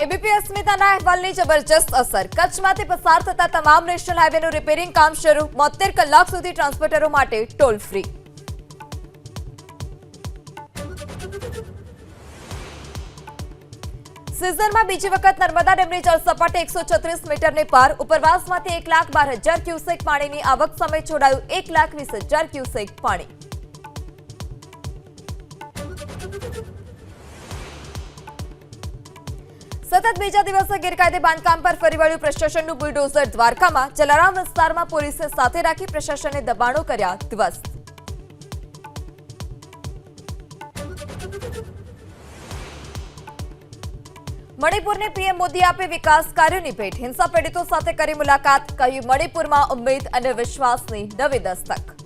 ABP અસ્મિતાના અહેવાલની જબરજસ્ત અસર. કચ્છમાંથી પસાર થતા તમામ નેશનલ હાઈવેનું રિપેરિંગ કામ શરૂ. 72 કલાક સુધી ટ્રાન્સપોર્ટરો માટે ટોલ ફ્રી. સિઝનમાં બીજી વખત નર્મદા ડેમની જળસપાટી 136 મીટરની પાર. ઉપરવાસમાંથી 1,12,000 ક્યુસેક પાણીની આવક સામે છોડાયું 1,20,000 ક્યુસેક પાણી. સતત બીજા દિવસે ગેરકાયદે બાંધકામ પર ફરી વળ્યું પ્રશાસનનું બુલડોઝર. દ્વારકામાં જલારામ વિસ્તારમાં પોલીસે સાથે રાખી પ્રશાસને દબાણો કર્યા ધ્વસ્ત. મણિપુરને પીએમ મોદી આપે વિકાસ કાર્યોની ભેટ. હિંસા પીડિતો સાથે કરી મુલાકાત. કહ્યું મણિપુરમાં ઉમ્મીદ અને વિશ્વાસની નવી દસ્તક.